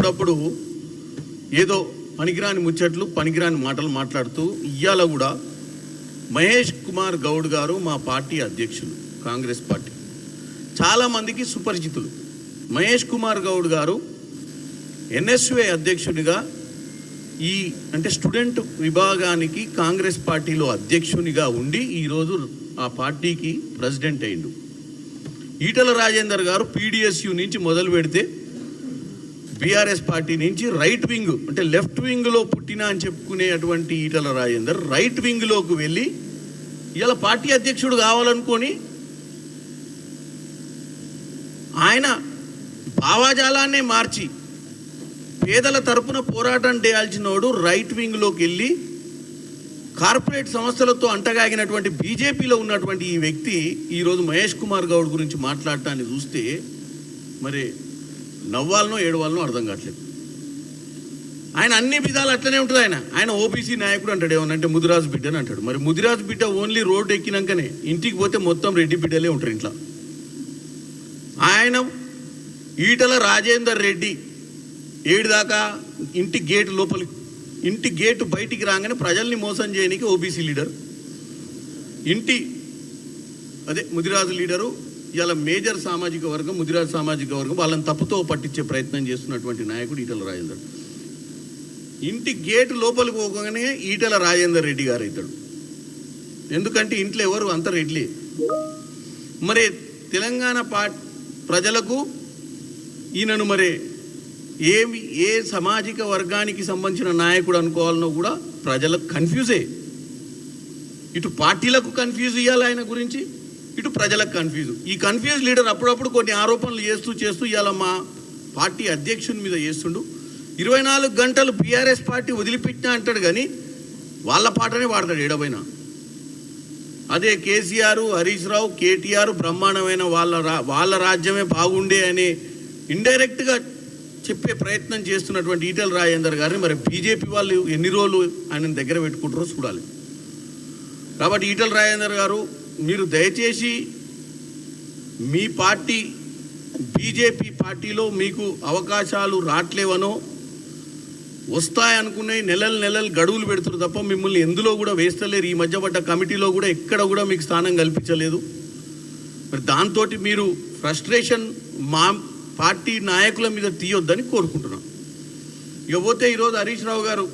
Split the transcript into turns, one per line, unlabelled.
అప్పుడప్పుడు ఏదో పనికిరాని ముచ్చట్లు పనికిరాని మాటలు మాట్లాడుతూ ఇవాళ కూడా మహేష్ కుమార్ గౌడ్ గారు మా పార్టీ అధ్యక్షులు, కాంగ్రెస్ పార్టీ చాలామందికి సుపరిచితులు. మహేష్ కుమార్ గౌడ్ గారు ఎన్ఎస్యుఐ అధ్యక్షుడిగా అంటే స్టూడెంట్ విభాగానికి కాంగ్రెస్ పార్టీలో అధ్యక్షునిగా ఉండి ఈరోజు ఆ పార్టీకి ప్రెసిడెంట్ అయిండు. ఈటల రాజేందర్ గారు పీడిఎస్యు నుంచి మొదలు పెడితే బీఆర్ఎస్ పార్టీ నుంచి రైట్ వింగ్ అంటే లెఫ్ట్ వింగ్లో పుట్టిన అని చెప్పుకునేటువంటి ఈటల రాజేందర్ రైట్ వింగ్లోకి వెళ్ళి ఇలా పార్టీ అధ్యక్షుడు కావాలనుకొని ఆయన భావాజాలాన్నే మార్చి పేదల తరపున పోరాటం చేయాల్సినోడు రైట్ వింగ్లోకి వెళ్ళి కార్పొరేట్ సంస్థలతో అంటగాగినటువంటి బీజేపీలో ఉన్నటువంటి ఈ వ్యక్తి ఈరోజు మహేష్ కుమార్ గౌడ్ గురించి మాట్లాడటాన్ని చూస్తే మరి నవ్వాలనో ఏడవాలనో అర్థం కావట్లేదు. ఆయన అన్ని విధాలు అట్లనే ఉంటుంది. ఆయన ఓబీసీ నాయకుడు అంటాడు, ఏమనంటే ముదిరాజు బిడ్డ అని అంటాడు. మరి ముదిరాజు బిడ్డ ఓన్లీ రోడ్డు ఎక్కినాకనే, ఇంటికి పోతే మొత్తం రెడ్డి బిడ్డలే ఉంటారు ఇంట్లో. ఆయన ఈటల రాజేందర్ రెడ్డి 7 దాకా ఇంటి గేటు లోపలికి, ఇంటి గేటు బయటికి రాగానే ప్రజల్ని మోసం చేయడానికి ఓబీసీ లీడర్, ముదిరాజు లీడరు. ఇలా మేజర్ సామాజిక వర్గం, ముదిరాజు సామాజిక వర్గం వాళ్ళని తప్పుతో పట్టించే ప్రయత్నం చేస్తున్నటువంటి నాయకుడు ఈటల రాజేందర్. ఇంటి గేటు లోపలికి పోగానే ఈటల రాజేందర్ రెడ్డి గారు అవుతాడు. ఎందుకంటే ఇంట్లో ఎవరు అంత రెడ్లే. మరి తెలంగాణ ప్రజలకు ఈయనను మరి ఏ సామాజిక వర్గానికి సంబంధించిన నాయకుడు అనుకోవాలనో కూడా ప్రజలకు కన్ఫ్యూజే. ఇటు పార్టీలకు కన్ఫ్యూజ్ ఇవ్వాలి ఆయన గురించి, ఇటు ప్రజలకు కన్ఫ్యూజ్. ఈ కన్ఫ్యూజ్ లీడర్ అప్పుడప్పుడు కొన్ని ఆరోపణలు చేస్తూ ఇవాళ మా పార్టీ అధ్యక్షుని మీద చేస్తుండు. 24 గంటలు బీఆర్ఎస్ పార్టీ వదిలిపెట్టినా అంటాడు, కానీ వాళ్ళ పాటనే వాడతాడు ఏడవైనా. అదే కేసీఆర్, హరీష్ రావు, కేటీఆర్ బ్రహ్మాండమైన వాళ్ళ రాజ్యమే బాగుండే అని ఇండైరెక్ట్గా చెప్పే ప్రయత్నం చేస్తున్నటువంటి ఈటల రాజేందర్ గారిని మరి బీజేపీ వాళ్ళు ఎన్ని రోజులు ఆయన దగ్గర పెట్టుకుంటారో చూడాలి. కాబట్టి ఈటల రాజేందర్ గారు, మీరు దయచేసి మీ పార్టీ బీజేపీ పార్టీలో మీకు అవకాశాలు రావట్లేవనో, వస్తాయనుకునే నెలలు గడువులు పెడుతున్నారు తప్ప మిమ్మల్ని ఎందులో కూడా వేస్తలేరు. ఈ మధ్య పడ్డ కమిటీలో కూడా ఎక్కడ కూడా మీకు స్థానం కల్పించలేదు. మరి దాంతో మీరు ఫ్రస్ట్రేషన్ మా పార్టీ నాయకుల మీద తీయొద్దని కోరుకుంటున్నాం. ఇకపోతే ఈరోజు హరీష్ రావు గారు